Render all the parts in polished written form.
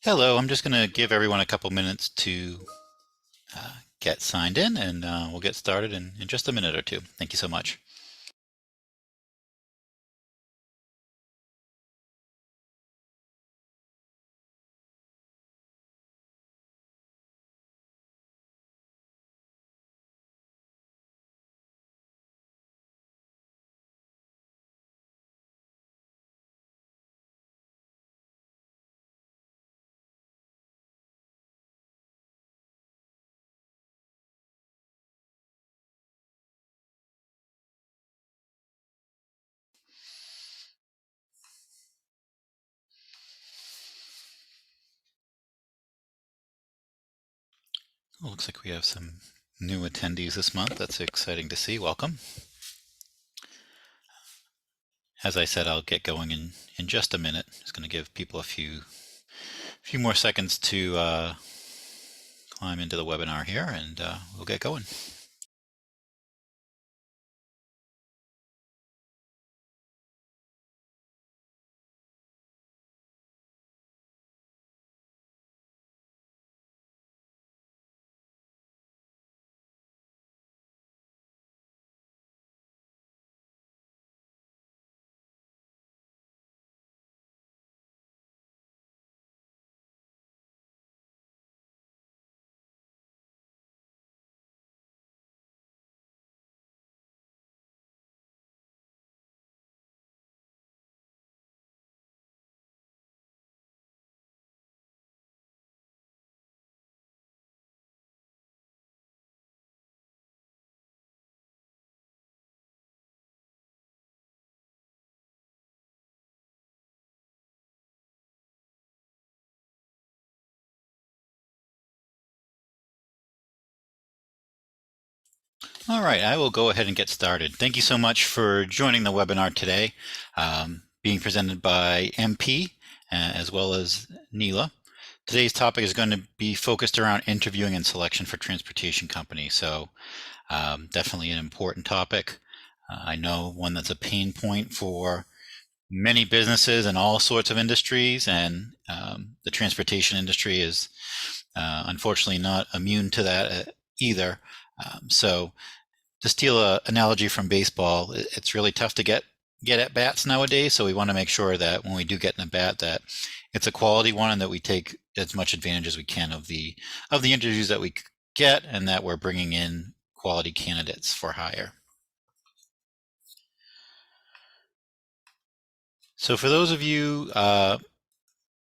Hello, I'm just going to give everyone a couple minutes to get signed in, and we'll get started in just a minute or two. Thank you so much. Well, looks like we have some new attendees this month. That's exciting to see. Welcome. As I said, I'll get going in just a minute. Just going to give people a few more seconds to climb into the webinar here, and we'll get going. All right, I will go ahead and get started. Thank you so much for joining the webinar today, being presented by MP as well as Neela. Today's topic is going to be focused around interviewing and selection for transportation companies. So definitely an important topic. I know one that's a pain point for many businesses in all sorts of industries, and the transportation industry is unfortunately not immune to that either. So to steal an analogy from baseball, it's really tough to get at bats nowadays. So we want to make sure that when we do get in a bat, that it's a quality one and that we take as much advantage as we can of the interviews that we get, and that we're bringing in quality candidates for hire. So for those of you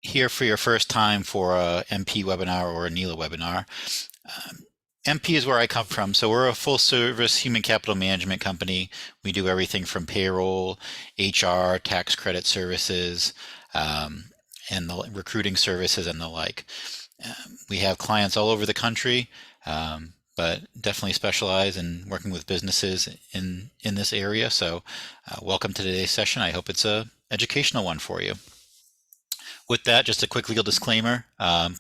here for your first time for a MP webinar or a Neela webinar, MP is where I come from. So we're a full service human capital management company. We do everything from payroll, HR, tax credit services, and the recruiting services and the like. We have clients all over the country, but definitely specialize in working with businesses in this area. So welcome to today's session. I hope it's a educational one for you. With that, just a quick legal disclaimer.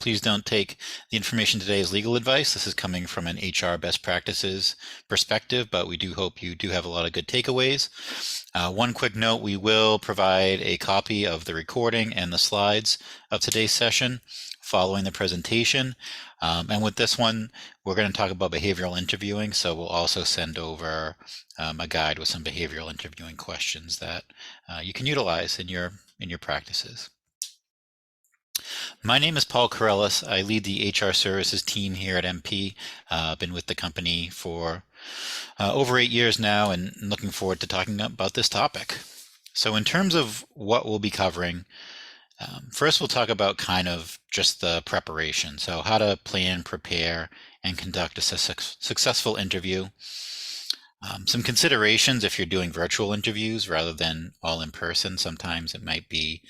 Please don't take the information today as legal advice. This is coming from an HR best practices perspective, but we do hope you do have a lot of good takeaways. One quick note, we will provide a copy of the recording and the slides of today's session following the presentation. And with this one, we're going to talk about behavioral interviewing. So we'll also send over a guide with some behavioral interviewing questions that you can utilize in your practices. My name is Paul Carelis. I lead the HR services team here at MP. I've been with the company for over 8 years now, and looking forward to talking about this topic. So in terms of what we'll be covering, first we'll talk about kind of just the preparation. So how to plan, prepare, and conduct a successful interview. Some considerations if you're doing virtual interviews rather than all in person. Sometimes it might be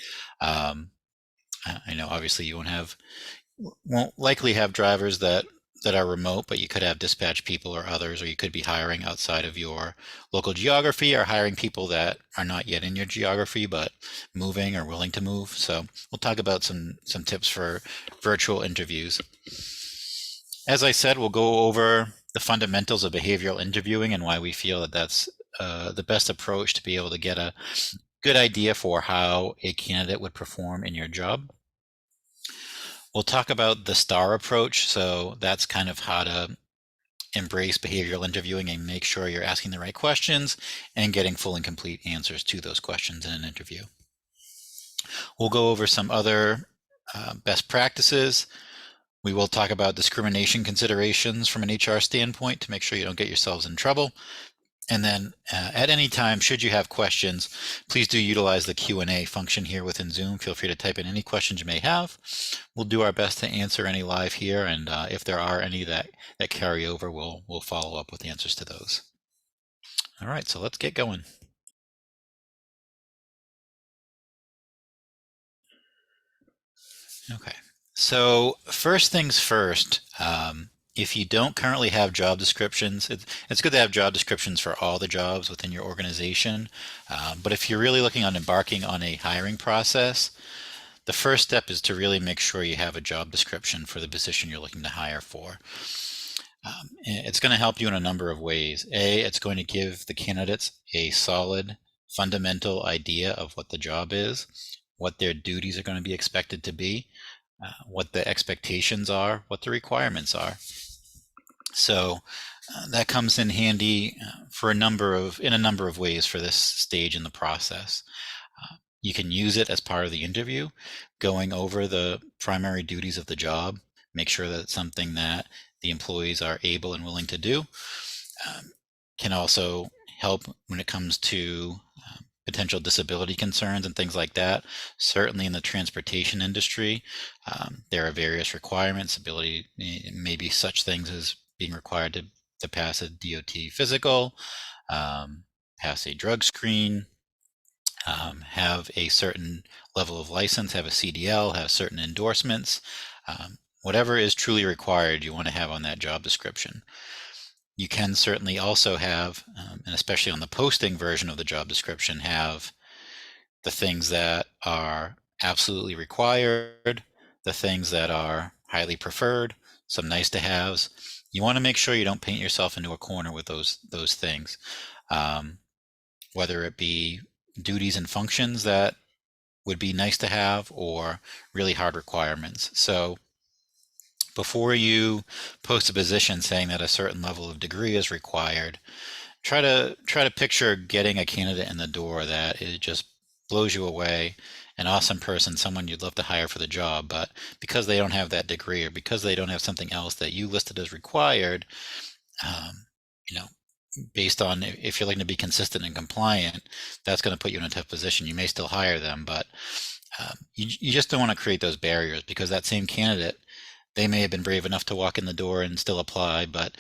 I know obviously you won't likely have drivers that that are remote, but you could have dispatch people or others, or you could be hiring outside of your local geography, or hiring people that are not yet in your geography but moving or willing to move. So we'll talk about some tips for virtual interviews. As I said, we'll go over the fundamentals of behavioral interviewing and why we feel that that's the best approach to be able to get a good idea for how a candidate would perform in your job. We'll talk about the STAR approach. So that's kind of how to embrace behavioral interviewing and make sure you're asking the right questions and getting full and complete answers to those questions in an interview. We'll go over some other best practices. We will talk about discrimination considerations from an HR standpoint to make sure you don't get yourselves in trouble. And then at any time, should you have questions, please do utilize the Q&A function here within Zoom. Feel free to type in any questions you may have. We'll do our best to answer any live here, and if there are any that carry over, we'll follow up with answers to those. All right, so let's get going. Okay, so first things first, if you don't currently have job descriptions, it's good to have job descriptions for all the jobs within your organization. But if you're really looking on embarking on a hiring process, the first step is to really make sure you have a job description for the position you're looking to hire for. It's going to help you in a number of ways. It's going to give the candidates a solid, fundamental idea of what the job is, what their duties are going to be expected to be, what the expectations are, what the requirements are. So that comes in handy in a number of ways for this stage in the process. You can use it as part of the interview, going over the primary duties of the job, make sure that it's something that the employees are able and willing to do. Can also help when it comes to potential disability concerns and things like that. Certainly in the transportation industry, there are various requirements, maybe such things as being required to pass a DOT physical, pass a drug screen, have a certain level of license, have a CDL, have certain endorsements. Whatever is truly required, you want to have on that job description. You can certainly also have, and especially on the posting version of the job description, have the things that are absolutely required, the things that are highly preferred, some nice to haves. You want to make sure you don't paint yourself into a corner with those things, whether it be duties and functions that would be nice to have or really hard requirements. So before you post a position saying that a certain level of degree is required, try to picture getting a candidate in the door that it just blows you away, an awesome person, someone you'd love to hire for the job, but because they don't have that degree or because they don't have something else that you listed as required, you know, based on if you're looking to be consistent and compliant, that's going to put you in a tough position. You may still hire them, but you just don't want to create those barriers, because that same candidate, they may have been brave enough to walk in the door and still apply, but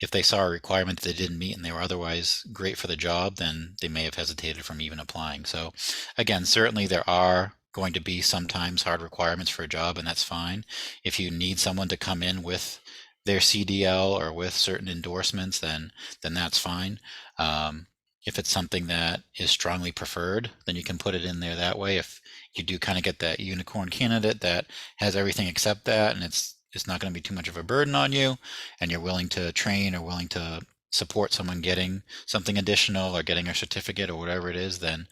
if they saw a requirement that they didn't meet and they were otherwise great for the job, then they may have hesitated from even applying. So again, certainly there are going to be sometimes hard requirements for a job, and that's fine. If you need someone to come in with their CDL or with certain endorsements, then that's fine. If it's something that is strongly preferred, then you can put it in there that way. If you do kind of get that unicorn candidate that has everything except that, and it's not going to be too much of a burden on you, and you're willing to train or willing to support someone getting something additional or getting a certificate or whatever it is, then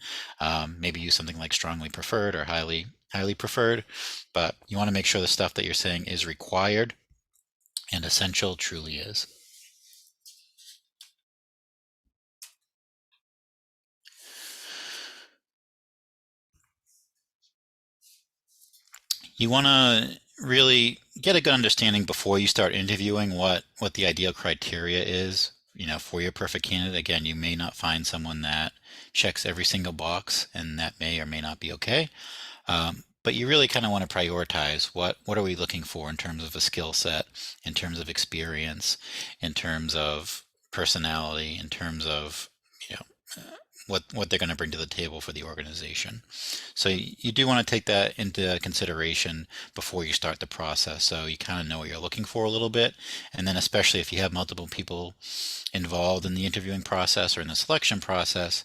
maybe use something like strongly preferred or highly preferred. But you want to make sure the stuff that you're saying is required and essential truly is. You want to really get a good understanding before you start interviewing what the ideal criteria is, for your perfect candidate. Again, you may not find someone that checks every single box, and that may or may not be okay. But you really kind of want to prioritize what are we looking for in terms of a skill set, in terms of experience, in terms of personality, in terms of what they're going to bring to the table for the organization. So you do want to take that into consideration before you start the process, so you kind of know what you're looking for a little bit. And then especially if you have multiple people involved in the interviewing process or in the selection process,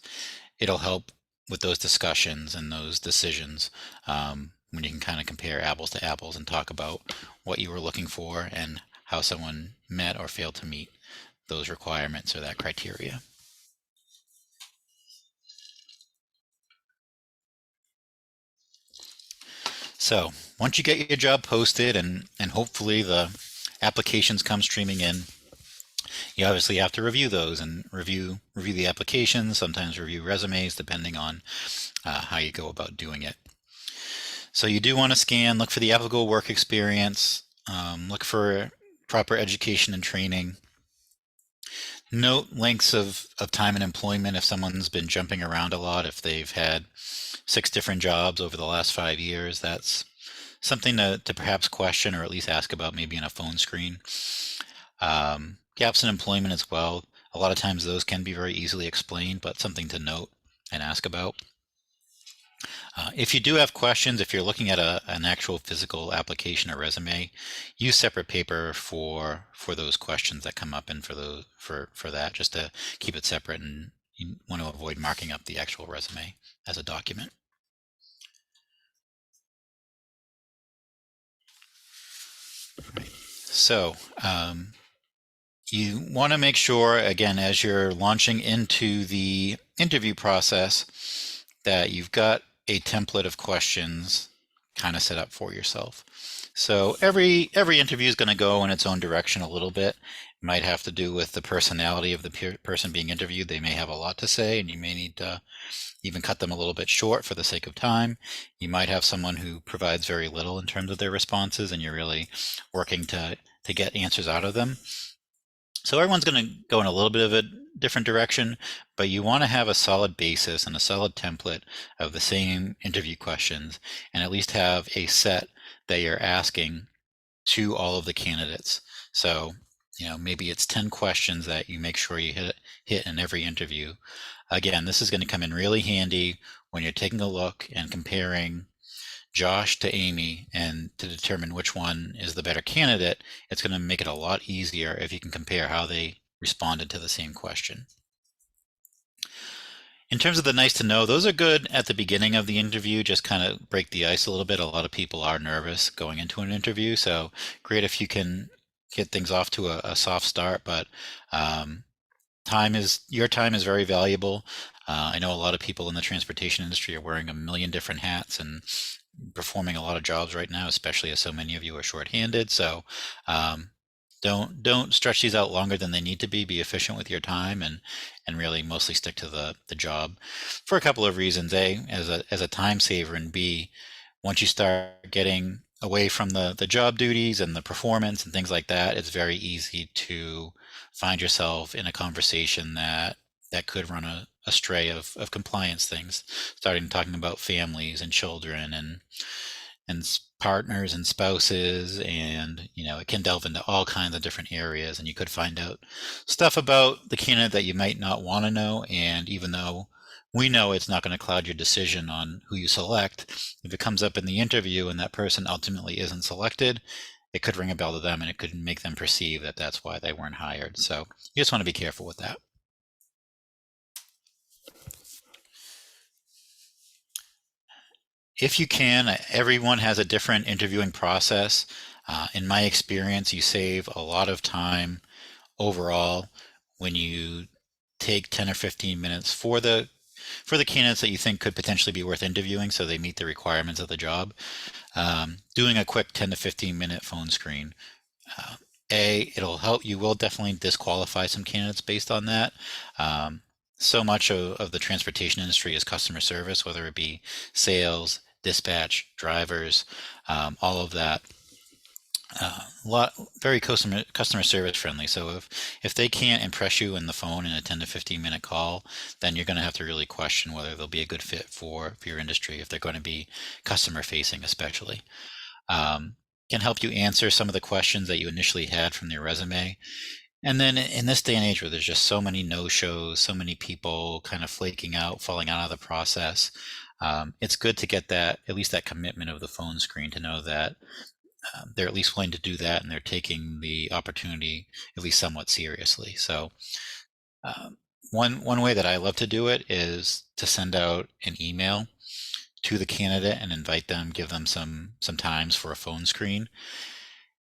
it'll help with those discussions and those decisions, when you can kind of compare apples to apples and talk about what you were looking for and how someone met or failed to meet those requirements or that criteria. So once you get your job posted and hopefully the applications come streaming in, you obviously have to review those and review the applications, sometimes review resumes depending on how you go about doing it. So you do want to scan, look for the applicable work experience, look for proper education and training. Note lengths of time in employment if someone's been jumping around a lot, if they've had 6 different jobs over the last 5 years. That's something to perhaps question or at least ask about maybe in a phone screen. Gaps in employment as well. A lot of times those can be very easily explained, but something to note and ask about. If you do have questions, if you're looking at an actual physical application or resume, use separate paper for those questions that come up and for that, just to keep it separate, and you want to avoid marking up the actual resume as a document. Right. So you want to make sure, again, as you're launching into the interview process, that you've got a template of questions kind of set up for yourself. So every interview is going to go in its own direction a little bit. It might have to do with the personality of the person being interviewed. They may have a lot to say, and you may need to even cut them a little bit short for the sake of time. You might have someone who provides very little in terms of their responses, and you're really working to get answers out of them. So everyone's going to go in a little bit of a different direction, but you want to have a solid basis and a solid template of the same interview questions, and at least have a set that you're asking to all of the candidates. So, maybe it's 10 questions that you make sure you hit in every interview. Again, this is going to come in really handy when you're taking a look and comparing Josh to Amy, and to determine which one is the better candidate. It's going to make it a lot easier if you can compare how they responded to the same question. In terms of the nice to know, those are good at the beginning of the interview, just kind of break the ice a little bit. A lot of people are nervous going into an interview, so great if you can get things off to a soft start, but your time is very valuable. I know a lot of people in the transportation industry are wearing a million different hats and performing a lot of jobs right now, especially as so many of you are shorthanded. So don't stretch these out longer than they need to be. Be efficient with your time, and really mostly stick to the job for a couple of reasons. A, as a time saver, and B, once you start getting away from the job duties and the performance and things like that, it's very easy to find yourself in a conversation that could run astray of compliance things, starting talking about families and children and partners and spouses, and it can delve into all kinds of different areas, and you could find out stuff about the candidate that you might not want to know. And even though we know it's not going to cloud your decision on who you select, if it comes up in the interview and that person ultimately isn't selected, it could ring a bell to them, and it could make them perceive that that's why they weren't hired. So you just want to be careful with that. If you can, everyone has a different interviewing process. In my experience, you save a lot of time overall when you take 10 or 15 minutes for the candidates that you think could potentially be worth interviewing, so they meet the requirements of the job. Doing a quick 10 to 15 minute phone screen. It'll help. You will definitely disqualify some candidates based on that. So much of the transportation industry is customer service, whether it be sales, dispatch, drivers, all of that. Very customer service friendly. So if they can't impress you in the phone in a 10 to 15 minute call, then you're going to have to really question whether they'll be a good fit for your industry, if they're going to be customer facing, especially. Can help you answer some of the questions that you initially had from their resume. And then in this day and age where there's just so many no-shows, so many people kind of flaking out, falling out of the process, it's good to get that, at least that commitment of the phone screen, to know that they're at least willing to do that and they're taking the opportunity at least somewhat seriously. So one way that I love to do it is to send out an email to the candidate and invite them, give them some times for a phone screen.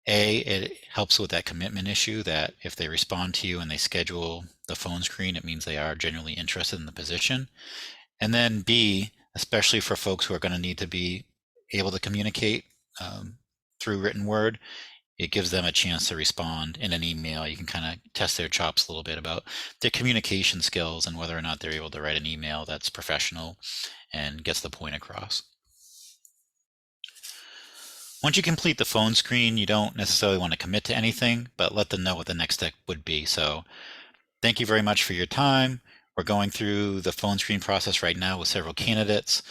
It helps with that commitment issue, that if they respond to you and they schedule the phone screen, it means they are genuinely interested in the position. And then B, especially for folks who are going to need to be able to communicate through written word, it gives them a chance to respond in an email. You can kind of test their chops a little bit about their communication skills and whether or not they're able to write an email that's professional and gets the point across. Once you complete the phone screen, you don't necessarily want to commit to anything, but let them know what the next step would be. So thank you very much for your time. We're going through the phone screen process right now with several candidates.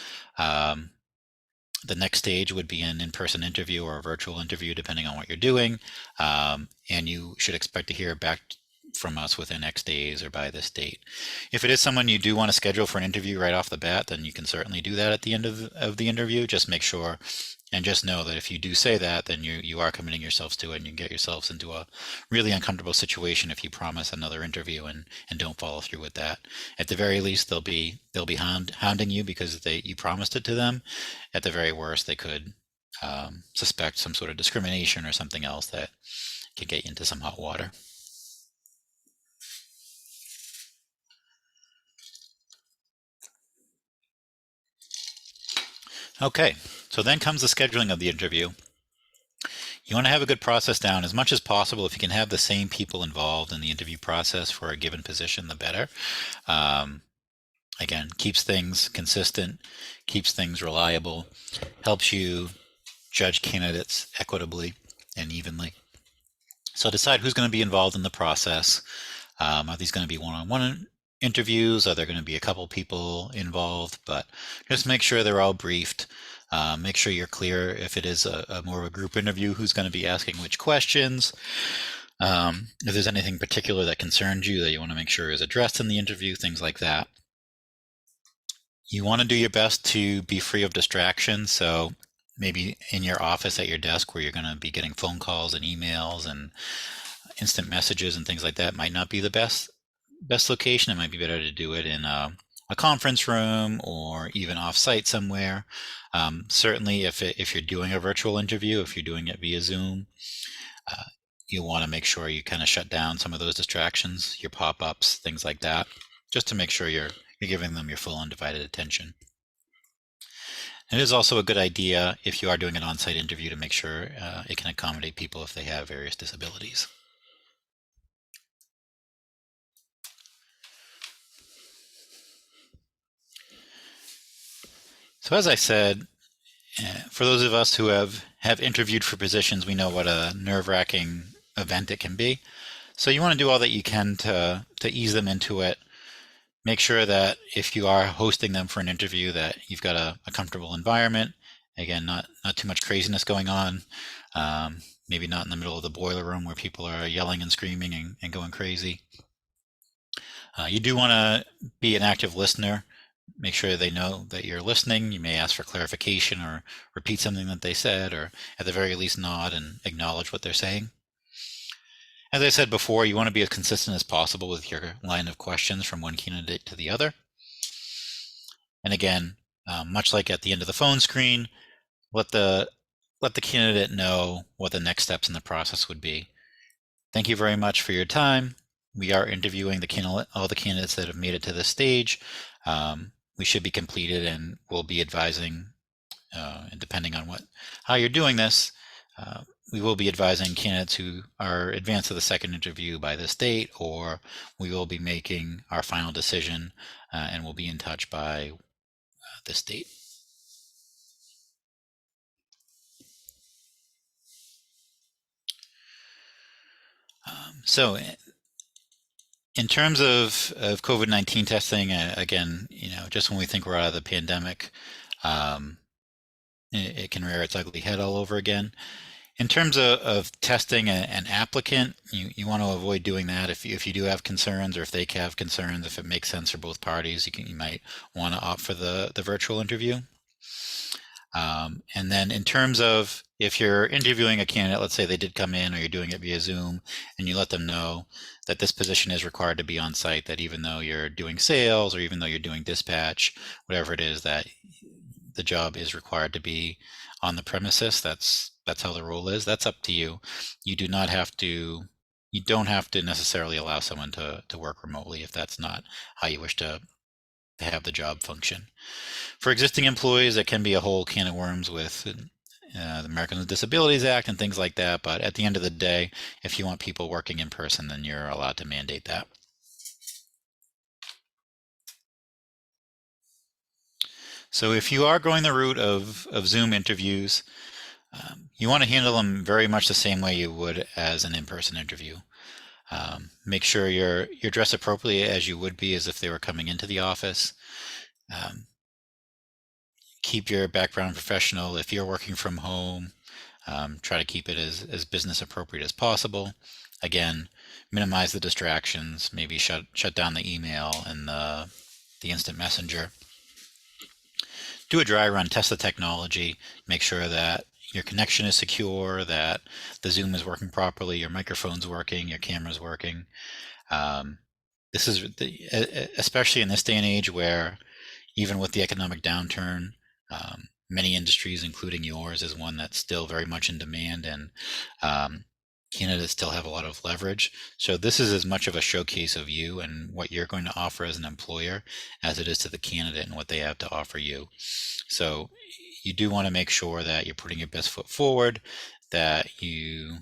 The next stage would be an in-person interview or a virtual interview, depending on what you're doing. And you should expect to hear back from us within X days or by this date. If it is someone you do want to schedule for an interview right off the bat, then you can certainly do that at the end of the interview. Just make sure and just know that if you do say that, then you are committing yourselves to it, and you can get yourselves into a really uncomfortable situation if you promise another interview and don't follow through with that. At the very least, they'll be hounding you because you promised it to them. At the very worst, they could suspect some sort of discrimination or something else that could get you into some hot water. Okay, so then comes the scheduling of the interview. You want to have a good process down as much as possible. If you can have the same people involved in the interview process for a given position, the better. Again, keeps things consistent, keeps things reliable, helps you judge candidates equitably and evenly. So decide who's going to be involved in the process. Are these going to be one-on-one interviews? Are there going to be a couple people involved? But just make sure they're all briefed. Make sure you're clear if it is a more of a group interview, who's going to be asking which questions. If there's anything particular that concerns you that you want to make sure is addressed in the interview, things like that. You want to do your best to be free of distractions. So maybe in your office at your desk where you're going to be getting phone calls and emails and instant messages and things like that might not be the best location. It might be better to do it in a conference room or even off-site somewhere. Certainly if you're doing a virtual interview, if you're doing it via Zoom, you want to make sure you kind of shut down some of those distractions, your pop-ups, things like that, just to make sure you're giving them your full undivided attention. It is also a good idea, if you are doing an on-site interview, to make sure it can accommodate people if they have various disabilities. So as I said, for those of us who have interviewed for positions, we know what a nerve-wracking event it can be. So you want to do all that you can to ease them into it. Make sure that if you are hosting them for an interview, that you've got a comfortable environment. Again, not too much craziness going on. Maybe not in the middle of the boiler room where people are yelling and screaming and going crazy. You do want to be an active listener. Make sure they know that you're listening. You may ask for clarification or repeat something that they said, or at the very least nod and acknowledge what they're saying. As I said before, you want to be as consistent as possible with your line of questions from one candidate to the other. And again, much like at the end of the phone screen, let the candidate know what the next steps in the process would be. Thank you very much for your time. We are interviewing all the candidates that have made it to this stage. We should be completed, and we'll be advising, and depending on how you're doing this, we will be advising candidates who are advanced to the second interview by this date, or we will be making our final decision, and we'll be in touch by this date. So in terms of COVID-19 testing, again, just when we think we're out of the pandemic, it can rear its ugly head all over again. In terms of testing an applicant, you want to avoid doing that. If you do have concerns, or if they have concerns, if it makes sense for both parties, you might want to opt for the virtual interview. And then in terms of if you're interviewing a candidate, let's say they did come in or you're doing it via Zoom, and you let them know that this position is required to be on site, that even though you're doing sales or even though you're doing dispatch, whatever it is, that the job is required to be on the premises. That's how the role is. That's up to you. You do not have to, you don't have to necessarily allow someone to work remotely if that's not how you wish to have the job function. For existing employees, it can be a whole can of worms with the Americans with Disabilities Act and things like that. But at the end of the day, if you want people working in person, then you're allowed to mandate that. So if you are going the route of Zoom interviews, you want to handle them very much the same way you would as an in-person interview. Make sure you're dressed appropriately as you would be as if they were coming into the office. Keep your background professional. If you're working from home, try to keep it as business appropriate as possible. Again, minimize the distractions. Maybe shut down the email and the instant messenger. Do a dry run, test the technology, make sure that your connection is secure, that the Zoom is working properly, your microphone's working, your camera's working. This is especially in this day and age where even with the economic downturn, many industries, including yours, is one that's still very much in demand, and candidates still have a lot of leverage. So this is as much of a showcase of you and what you're going to offer as an employer as it is to the candidate and what they have to offer you. So you do want to make sure that you're putting your best foot forward, that you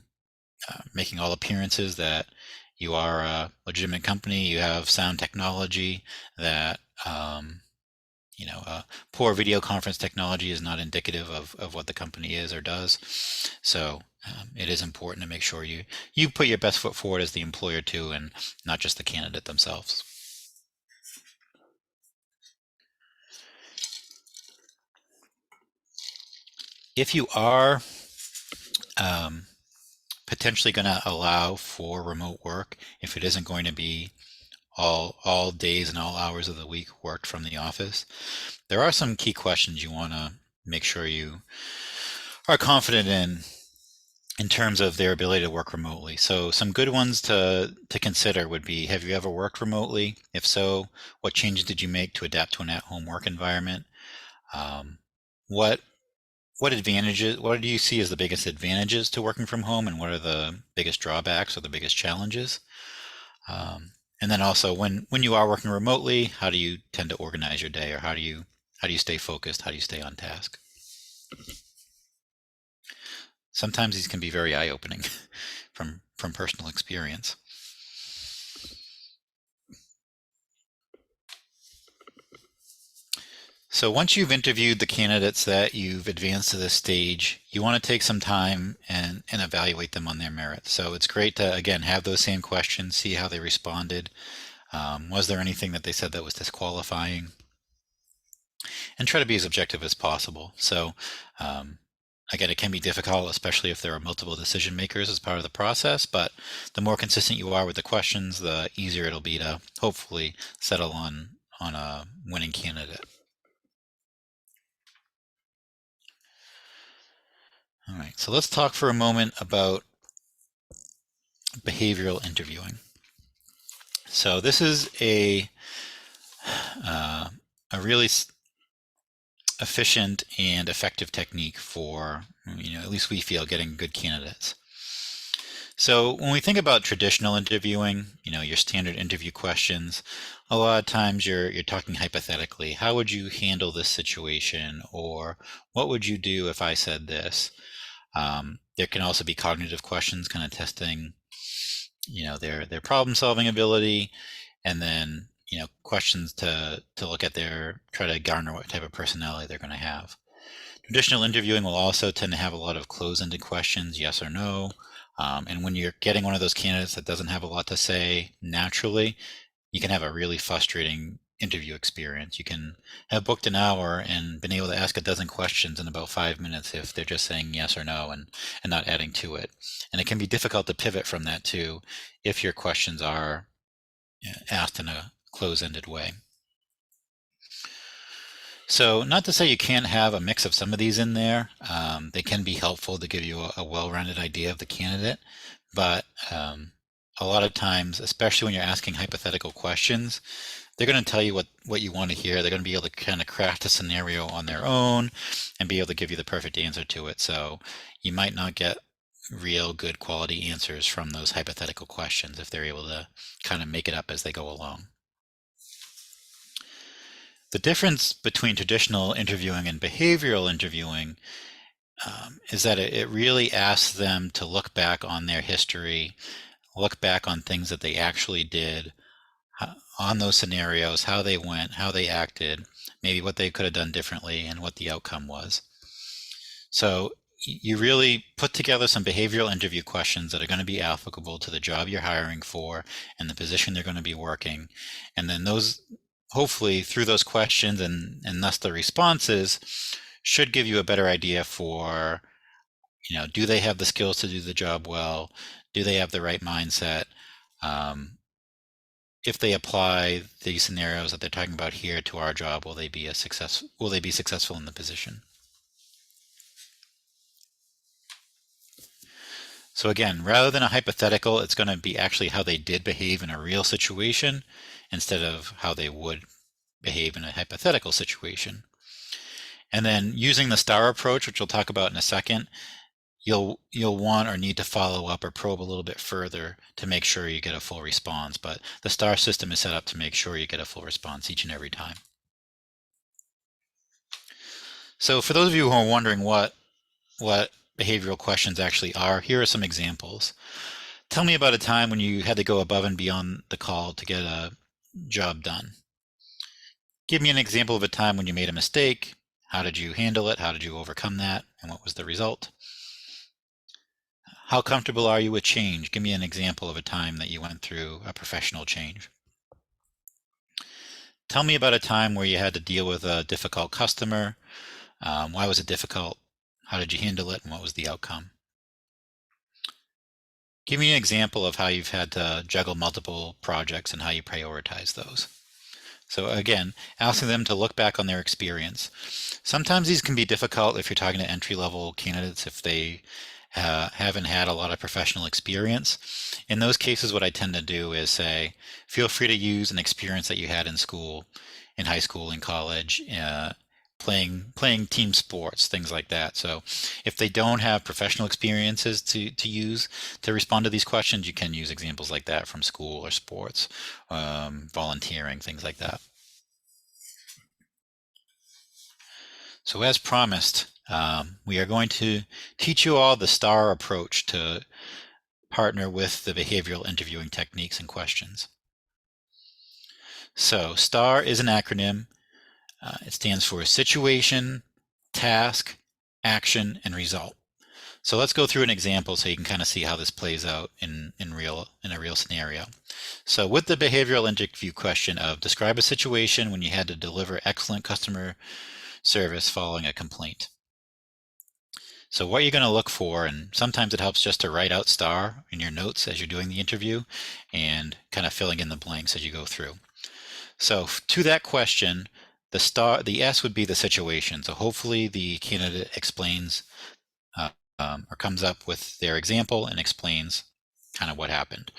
making all appearances that you are a legitimate company, you have sound technology, that poor video conference technology is not indicative of what the company is or does. So it is important to make sure you put your best foot forward as the employer too, and not just the candidate themselves. If you are potentially going to allow for remote work, if it isn't going to be all days and all hours of the week worked from the office, there are some key questions you want to make sure you are confident in terms of their ability to work remotely. So some good ones to consider would be, have you ever worked remotely? If so, what changes did you make to adapt to an at-home work environment? What advantages, what do you see as the biggest advantages to working from home, and what are the biggest drawbacks or the biggest challenges? And then also, when you are working remotely, how do you tend to organize your day, or how do you stay focused? How do you stay on task? Sometimes these can be very eye-opening from personal experience. So once you've interviewed the candidates that you've advanced to this stage, you want to take some time and evaluate them on their merit. So it's great to, again, have those same questions, see how they responded. Was there anything that they said that was disqualifying? And try to be as objective as possible. So again, it can be difficult, especially if there are multiple decision makers as part of the process, but the more consistent you are with the questions, the easier it'll be to hopefully settle on a winning candidate. All right, so let's talk for a moment about behavioral interviewing. So this is a really efficient and effective technique for, at least we feel, getting good candidates. So when we think about traditional interviewing, your standard interview questions, a lot of times you're talking hypothetically. How would you handle this situation? Or what would you do if I said this? There can also be cognitive questions, kind of testing, their problem-solving ability, and then, questions to look at try to garner what type of personality they're going to have. Traditional interviewing will also tend to have a lot of close-ended questions, yes or no. And when you're getting one of those candidates that doesn't have a lot to say naturally, you can have a really frustrating interview experience. You can have booked an hour and been able to ask a dozen questions in about 5 minutes if they're just saying yes or no and not adding to it. And it can be difficult to pivot from that too if your questions are asked in a close-ended way. So not to say you can't have a mix of some of these in there. They can be helpful to give you a well-rounded idea of the candidate, but a lot of times, especially when you're asking hypothetical questions, they're going to tell you what you want to hear. They're going to be able to kind of craft a scenario on their own and be able to give you the perfect answer to it. So you might not get real good quality answers from those hypothetical questions if they're able to kind of make it up as they go along. The difference between traditional interviewing and behavioral interviewing is that it really asks them to look back on their history, look back on things that they actually did, on those scenarios, how they went, how they acted, maybe what they could have done differently, and what the outcome was. So you really put together some behavioral interview questions that are going to be applicable to the job you're hiring for and the position they're going to be working. And then those, hopefully through those questions and thus the responses, should give you a better idea for, do they have the skills to do the job well? Do they have the right mindset? If they apply these scenarios that they're talking about here to our job, will they be successful in the position? So again, rather than a hypothetical, it's going to be actually how they did behave in a real situation instead of how they would behave in a hypothetical situation. And then using the STAR approach, which we'll talk about in a second, you'll want or need to follow up or probe a little bit further to make sure you get a full response. But the STAR system is set up to make sure you get a full response each and every time. So for those of you who are wondering what behavioral questions actually are, here are some examples. Tell me about a time when you had to go above and beyond the call to get a job done. Give me an example of a time when you made a mistake. How did you handle it? How did you overcome that? And what was the result? How comfortable are you with change? Give me an example of a time that you went through a professional change. Tell me about a time where you had to deal with a difficult customer. Why was it difficult? How did you handle it? And what was the outcome? Give me an example of how you've had to juggle multiple projects and how you prioritize those. So again, asking them to look back on their experience. Sometimes these can be difficult if you're talking to entry-level candidates, if they haven't had a lot of professional experience. In those cases, what I tend to do is say, feel free to use an experience that you had in school, in high school, in college, playing team sports, things like that. So if they don't have professional experiences to use to respond to these questions, you can use examples like that from school or sports, volunteering, things like that. So as promised, we are going to teach you all the STAR approach to partner with the behavioral interviewing techniques and questions. So STAR is an acronym. It stands for situation, task, action, and result. So let's go through an example so you can kind of see how this plays out in a real scenario. So with the behavioral interview question of describe a situation when you had to deliver excellent customer service following a complaint. So what you're going to look for, and sometimes it helps just to write out STAR in your notes as you're doing the interview and kind of filling in the blanks as you go through. So to that question, the S would be the situation. So hopefully the candidate explains or comes up with their example and explains kind of what happened.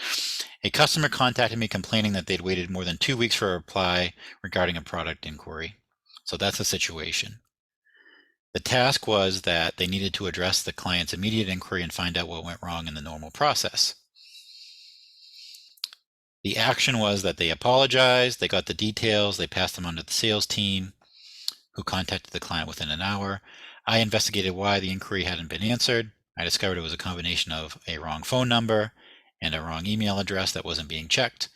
A customer contacted me complaining that they'd waited more than 2 weeks for a reply regarding a product inquiry. So that's a situation. The task was that they needed to address the client's immediate inquiry and find out what went wrong in the normal process. The action was that they apologized, they got the details, they passed them on to the sales team, who contacted the client within an hour. I investigated why the inquiry hadn't been answered. I discovered it was a combination of a wrong phone number and a wrong email address that wasn't being checked.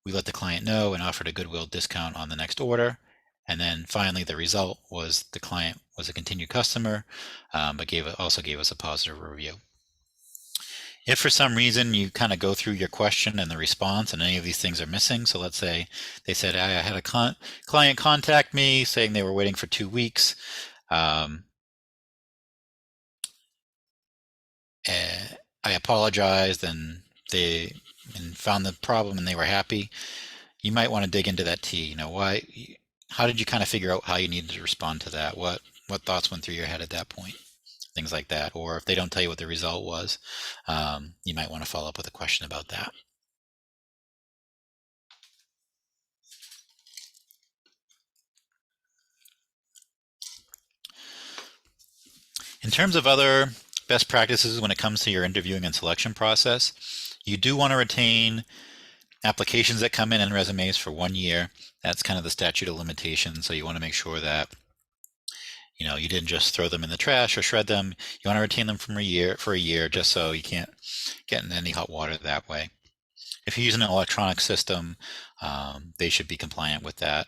We let the client know and offered a goodwill discount on the next order. And then finally, the result was the client was a continued customer, but also gave us a positive review. If for some reason you kind of go through your question and the response and any of these things are missing, so let's say they said, I had a client contact me saying they were waiting for 2 weeks. I apologized and they found the problem and they were happy. You might want to dig into that T. Why? How did you kind of figure out how you needed to respond to that? What thoughts went through your head at that point? Things like that. Or if they don't tell you what the result was, you might want to follow up with a question about that. In terms of other best practices when it comes to your interviewing and selection process, you do want to retain applications that come in and resumes for 1 year. That's kind of the statute of limitations. So you want to make sure that you didn't just throw them in the trash or shred them. You want to retain them for a year, just so you can't get in any hot water that way. If you're using an electronic system, they should be compliant with that.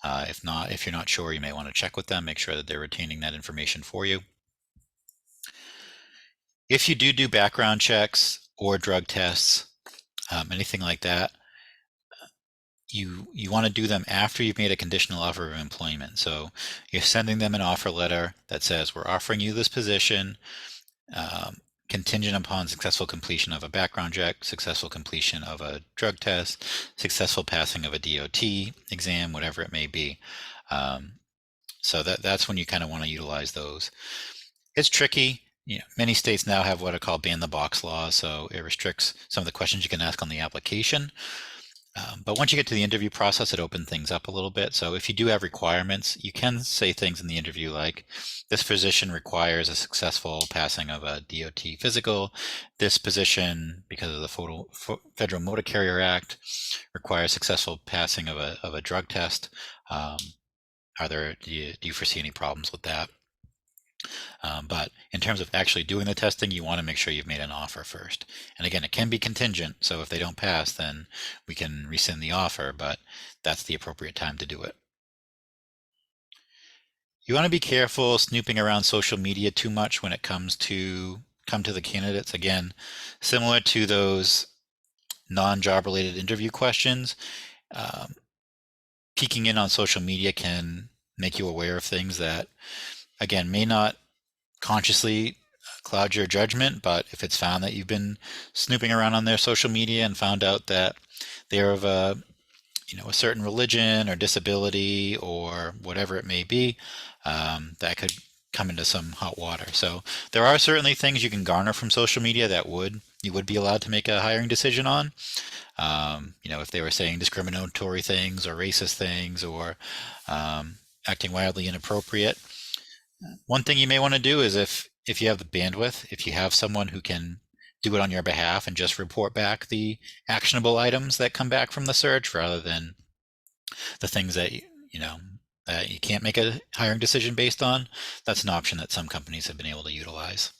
If not, if you're not sure, you may want to check with them, make sure that they're retaining that information for you. If you do background checks or drug tests, anything like that, you want to do them after you've made a conditional offer of employment. So you're sending them an offer letter that says, we're offering you this position, contingent upon successful completion of a background check, successful completion of a drug test, successful passing of a DOT exam, whatever it may be. So that's when you kind of want to utilize those. It's tricky. Many states now have what are called ban the box laws, so it restricts some of the questions you can ask on the application. But once you get to the interview process, it opens things up a little bit. So if you do have requirements, you can say things in the interview like, this position requires a successful passing of a DOT physical. This position, because of the Federal Motor Carrier Act, requires successful passing of a drug test. Do you foresee any problems with that? But in terms of actually doing the testing, you want to make sure you've made an offer first. And again, it can be contingent. So if they don't pass, then we can rescind the offer, but that's the appropriate time to do it. You want to be careful snooping around social media too much when it comes to the candidates. Again, similar to those non-job related interview questions, peeking in on social media can make you aware of things that, again, may not consciously cloud your judgment, but if it's found that you've been snooping around on their social media and found out that they're of a certain religion or disability or whatever it may be, that could come into some hot water. So there are certainly things you can garner from social media that you would be allowed to make a hiring decision on. If they were saying discriminatory things or racist things or acting wildly inappropriate. One thing you may want to do is if you have the bandwidth, if you have someone who can do it on your behalf and just report back the actionable items that come back from the search rather than the things that that you can't make a hiring decision based on, that's an option that some companies have been able to utilize.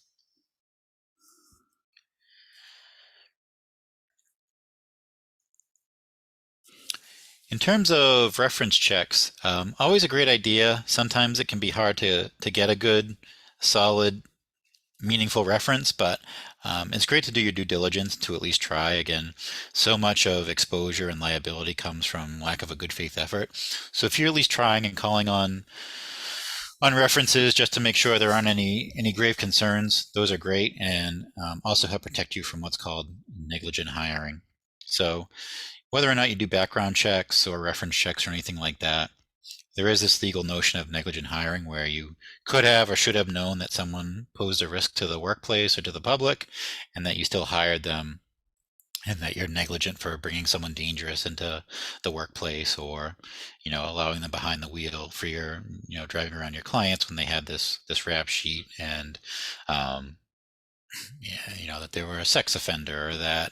In terms of reference checks, always a great idea. Sometimes it can be hard to get a good, solid, meaningful reference, but it's great to do your due diligence to at least try. Again, so much of exposure and liability comes from lack of a good faith effort. So if you're at least trying and calling on references just to make sure there aren't any grave concerns, those are great and also help protect you from what's called negligent hiring. So whether or not you do background checks or reference checks or anything like that, there is this legal notion of negligent hiring where you could have or should have known that someone posed a risk to the workplace or to the public and that you still hired them, and that you're negligent for bringing someone dangerous into the workplace or, allowing them behind the wheel for your, driving around your clients when they had this rap sheet and, that they were a sex offender or that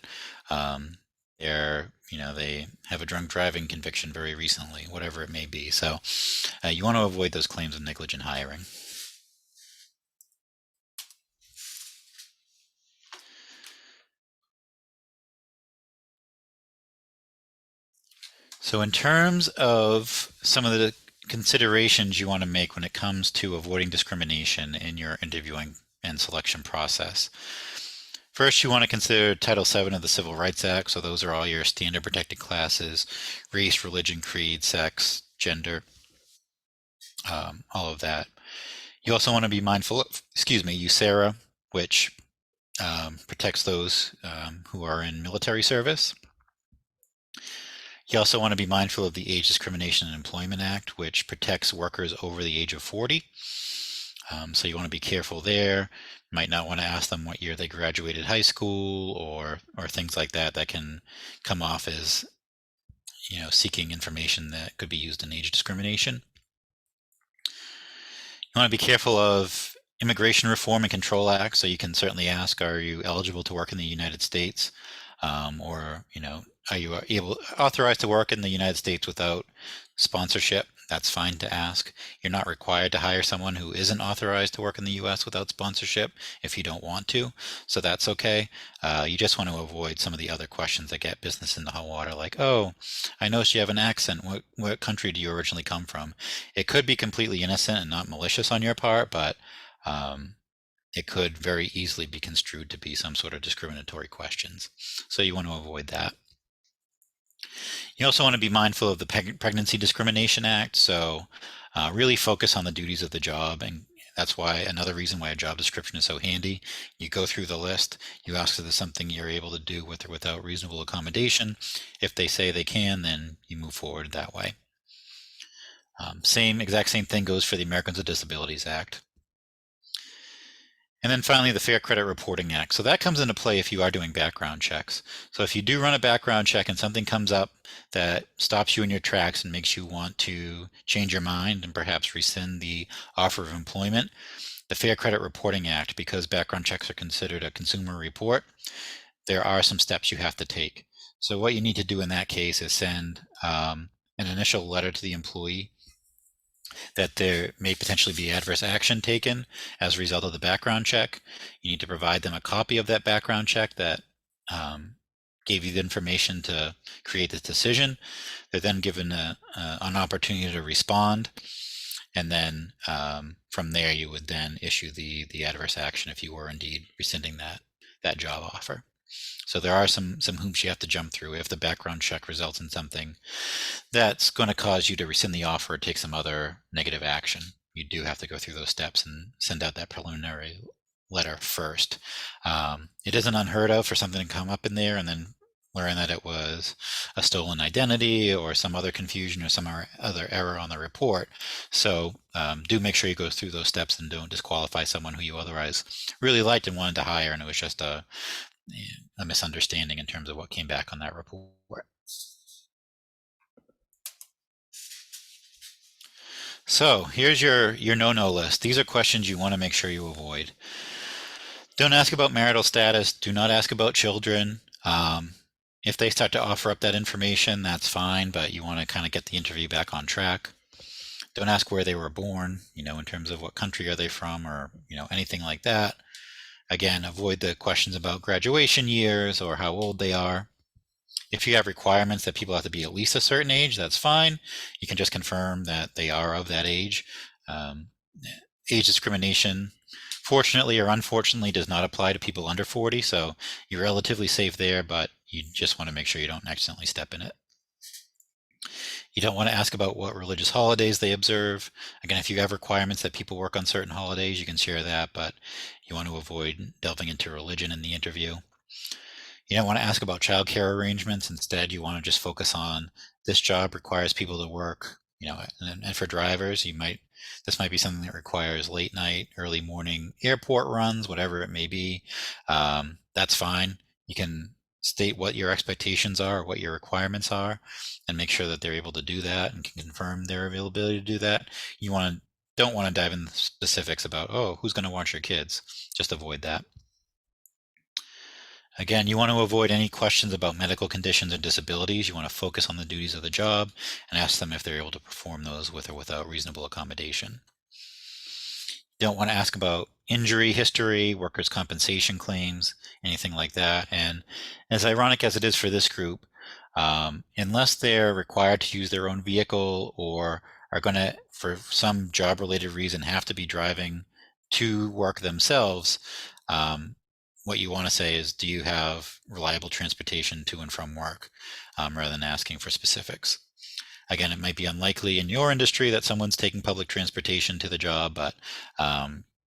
they have a drunk driving conviction very recently, whatever it may be. So you want to avoid those claims of negligent hiring. So in terms of some of the considerations you want to make when it comes to avoiding discrimination in your interviewing and selection process, First, you want to consider Title VII of the Civil Rights Act. So those are all your standard protected classes: race, religion, creed, sex, gender, all of that. You also want to be mindful of, USERA, which protects those who are in military service. You also want to be mindful of the Age Discrimination and Employment Act, which protects workers over the age of 40. So you want to be careful there. You might not want to ask them what year they graduated high school or things like that that can come off as seeking information that could be used in age discrimination. You want to be careful of Immigration Reform and Control Act. So you can certainly ask, are you eligible to work in the United States? Or are you authorized to work in the United States without sponsorship? That's fine to ask. You're not required to hire someone who isn't authorized to work in the U.S. without sponsorship if you don't want to, so that's okay. You just want to avoid some of the other questions that get business in the hot water, like, oh, I noticed you have an accent. What country do you originally come from? It could be completely innocent and not malicious on your part, but it could very easily be construed to be some sort of discriminatory questions. So you want to avoid that. You also want to be mindful of the Pregnancy Discrimination Act. So really focus on the duties of the job. And that's why another reason why a job description is so handy. You go through the list, you ask if there's something you're able to do with or without reasonable accommodation. If they say they can, then you move forward that way. Exact same thing goes for the Americans with Disabilities Act. And then finally, the Fair Credit Reporting Act. So that comes into play if you are doing background checks. So if you do run a background check and something comes up that stops you in your tracks and makes you want to change your mind and perhaps rescind the offer of employment, the Fair Credit Reporting Act, because background checks are considered a consumer report, there are some steps you have to take. So what you need to do in that case is send an initial letter to the employee that there may potentially be adverse action taken as a result of the background check. You need to provide them a copy of that background check that gave you the information to create this decision. They're then given an opportunity to respond. And then from there, you would then issue the adverse action if you were indeed rescinding that job offer. So there are some hoops you have to jump through if the background check results in something that's going to cause you to rescind the offer or take some other negative action. You do have to go through those steps and send out that preliminary letter first. It isn't unheard of for something to come up in there and then learn that it was a stolen identity or some other confusion or some other error on the report. So do make sure you go through those steps and don't disqualify someone who you otherwise really liked and wanted to hire, and it was just a misunderstanding in terms of what came back on that report. So here's your no-no list. These are questions you want to make sure you avoid. Don't ask about marital status. Do not ask about children. If they start to offer up that information, that's fine, but you want to kind of get the interview back on track. Don't ask where they were born, in terms of what country are they from or, anything like that. Again, avoid the questions about graduation years or how old they are. If you have requirements that people have to be at least a certain age, that's fine. You can just confirm that they are of that age. Age discrimination, fortunately or unfortunately, does not apply to people under 40, so you're relatively safe there, but you just want to make sure you don't accidentally step in it. You don't want to ask about what religious holidays they observe. Again, if you have requirements that people work on certain holidays, you can share that, but you want to avoid delving into religion in the interview. You don't want to ask about childcare arrangements. Instead, you want to just focus on this job requires people to work, and for drivers, this might be something that requires late night, early morning airport runs, whatever it may be. That's fine. You can state what your expectations are, what your requirements are, and make sure that they're able to do that and can confirm their availability to do that. You don't want to dive into specifics about, oh, who's going to watch your kids? Just avoid that. Again, you want to avoid any questions about medical conditions and disabilities. You want to focus on the duties of the job and ask them if they're able to perform those with or without reasonable accommodation. You don't want to ask about injury history, workers' compensation claims, anything like that. And as ironic as it is for this group, unless they're required to use their own vehicle or are going to, for some job-related reason, have to be driving to work themselves, what you want to say is, do you have reliable transportation to and from work, rather than asking for specifics. Again, it might be unlikely in your industry that someone's taking public transportation to the job, but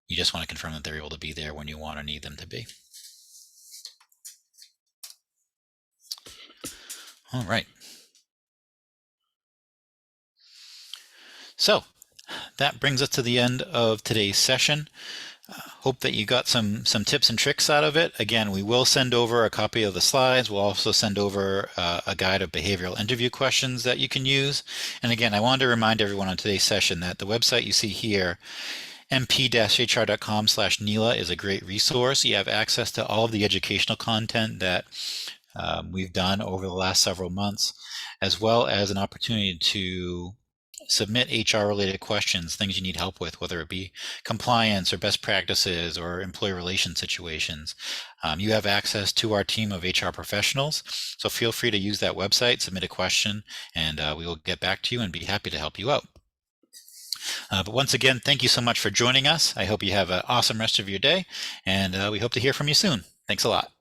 you just want to confirm that they're able to be there when you want or need them to be. All right. So that brings us to the end of today's session. Hope that you got some tips and tricks out of it. Again, we will send over a copy of the slides. We'll also send over a guide of behavioral interview questions that you can use. And again, I wanted to remind everyone on today's session that the website you see here, mp-hr.com/NELA, is a great resource. You have access to all of the educational content that we've done over the last several months, as well as an opportunity to submit HR-related questions, things you need help with, whether it be compliance or best practices or employee relation situations. You have access to our team of HR professionals, so feel free to use that website, submit a question, and we will get back to you and be happy to help you out. But once again, thank you so much for joining us. I hope you have an awesome rest of your day, and we hope to hear from you soon. Thanks a lot.